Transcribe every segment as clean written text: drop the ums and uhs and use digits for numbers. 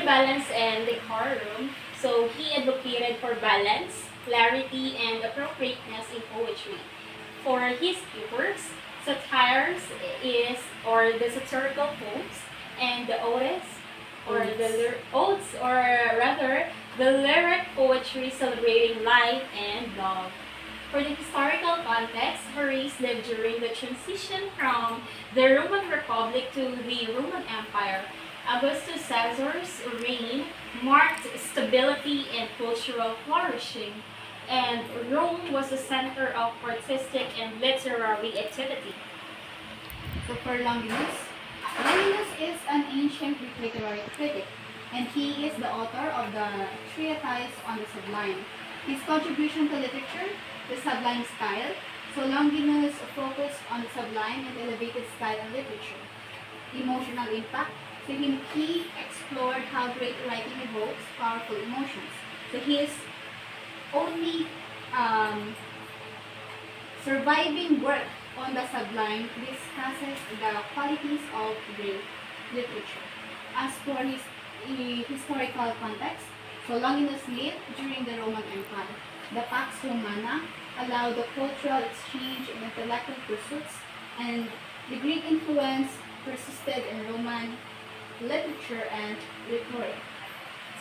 balance and decorum, so he advocated for balance, clarity, and appropriateness in poetry. For his works, satires is or the satirical poems, and the odes, or rather the lyric poetry celebrating life and love. For the historical context, Horace lived during the transition from the Roman Republic to the Roman Empire. Augustus Caesar's reign marked stability and cultural flourishing, and Rome was the center of artistic and literary activity. So for Longinus, Longinus is an ancient Greek literary critic, and he is the author of the treatise on the Sublime. His contribution to literature, the Sublime style. So Longinus focused on the Sublime and elevated style in literature. Emotional impact. So he explored how great writing evokes powerful emotions. So his only surviving work on the Sublime discusses the qualities of great literature. As for his historical context, so Longinus lived during the Roman Empire. The Pax Romana allowed the cultural exchange and intellectual pursuits, and the Greek influence persisted in Roman literature and rhetoric.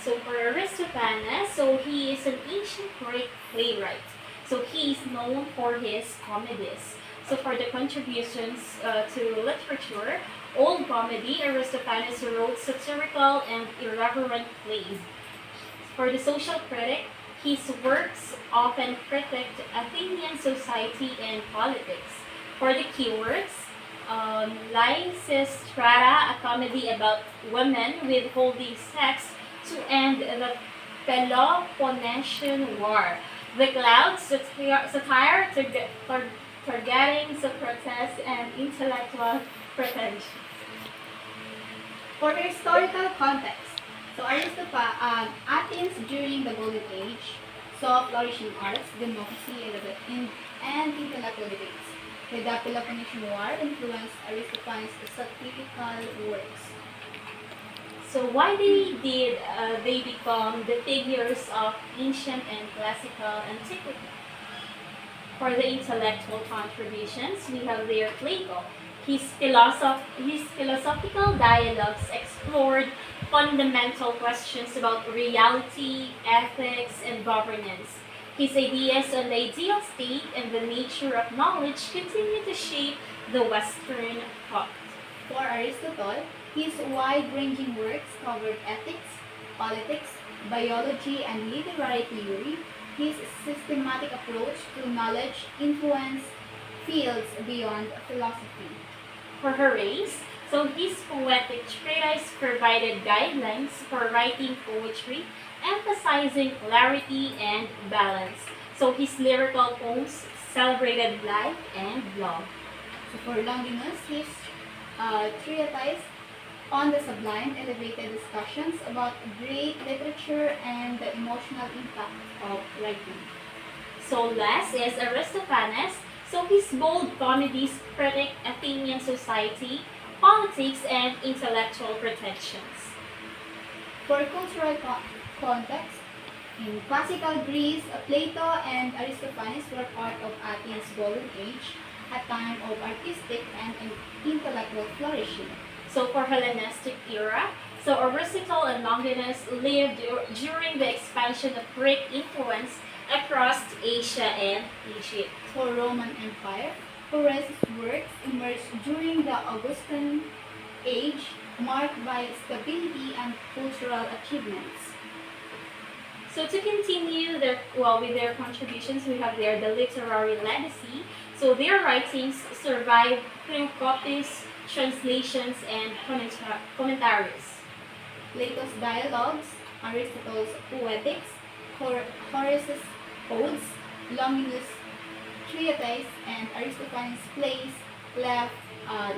So for Aristophanes, so he is an ancient Greek playwright. So he is known for his comedies. So for the contributions to literature, Old Comedy, Aristophanes wrote satirical and irreverent plays. For the social critic, his works often critiqued Athenian society and politics. For the keywords, Lysistrata, a comedy about women withholding sex to end the Peloponnesian War. The Clouds, satire targeting Socrates and intellectual pretension. For the historical context, so Athens during the Golden Age saw flourishing arts, democracy, and intellectual debates. The Peloponnesian War influenced Aristophanes' satirical works. So why did they become the figures of ancient and classical antiquity? For the intellectual contributions, we have there Plato. His philosophical dialogues explored fundamental questions about reality, ethics, and governance. His ideas on the ideal state and the nature of knowledge continue to shape the Western thought. For Aristotle, his wide-ranging works covered ethics, politics, biology, and literary theory. His systematic approach to knowledge influenced fields beyond philosophy. For Horace, so his poetic treatise provided guidelines for writing poetry, emphasizing clarity and balance. So his lyrical poems celebrated life and love. So for Longinus, his treatise on the Sublime elevated discussions about great literature and the emotional impact of writing. So last is Aristophanes. So his bold comedies critic Athenian society, politics, and intellectual pretensions. For cultural context, in classical Greece, Plato and Aristophanes were part of Athens' golden age, a time of artistic and intellectual flourishing. So for Hellenistic era, so Aristotle and Longinus lived during the expansion of Greek influence across Asia and Egypt. For Roman Empire, Horace's works emerged during the Augustan age, marked by stability and cultural achievements. So to continue with their contributions, we have there the literary legacy. So their writings survive through copies, translations, and commentaries. Plato's dialogues, Aristotle's poetics, Horace's odes, Longinus' treatise, and Aristophanes' plays left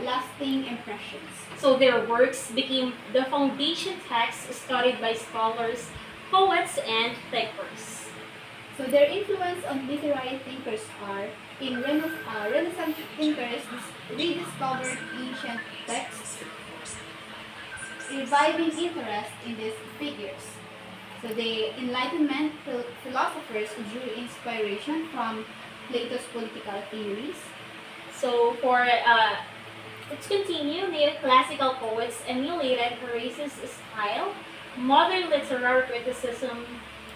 lasting impressions. So their works became the foundation texts studied by scholars, poets, and thinkers. So their influence on literary thinkers are in Renaissance thinkers rediscovered ancient texts reviving interest in these figures. So the Enlightenment philosophers drew inspiration from Plato's political theories. So for let's continue. Neoclassical poets emulated Horace's style. Modern literary criticism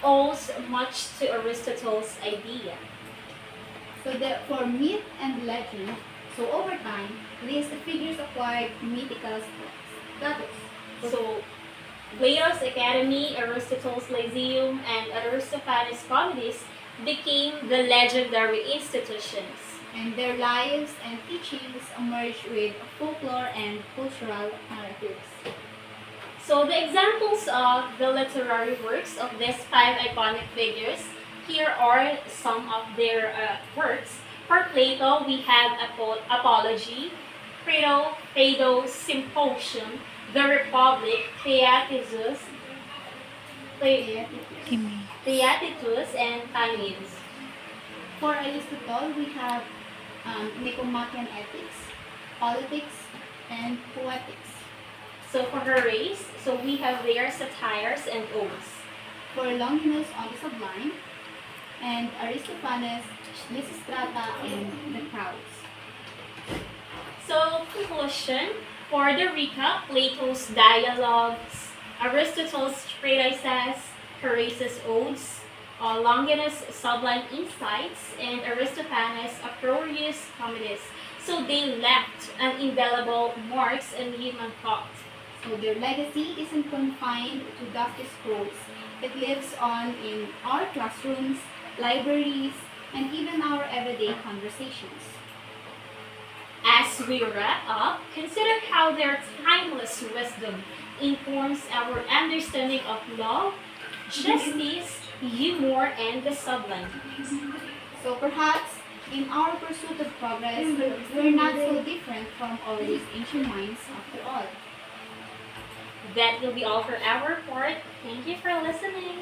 owes much to Aristotle's idea. For myth and legend, so over time, these figures acquired mythical status. So Plato's Academy, Aristotle's Lyceum, and Aristophanes' comedies became the legendary institutions. And their lives and teachings emerged with folklore and cultural narratives. So the examples of the literary works of these five iconic figures, here are some of their works. For Plato, we have Apology, Phaedo, Symposium, The Republic, Theaetetus, and Timaeus. For Aristotle, we have Nicomachean Ethics, Politics, and Poetics. So for Horace, so we have their satires and odes. For Longinus on the Sublime, and Aristophanes, Lysistrata, and the Crowds. So conclusion, for the recap, Plato's dialogues, Aristotle's treatises, Horace's odes, Longinus' sublime insights, and Aristophanes' uproarious comedies. So they left an indelible marks on human thought. So their legacy isn't confined to dusty scrolls. It lives on in our classrooms, libraries, and even our everyday conversations. As we wrap up, consider how their timeless wisdom informs our understanding of love, justice, humor, and the sublime. So perhaps in our pursuit of progress, we're not so different from all these ancient minds after all. That will be all for our report. Thank you for listening.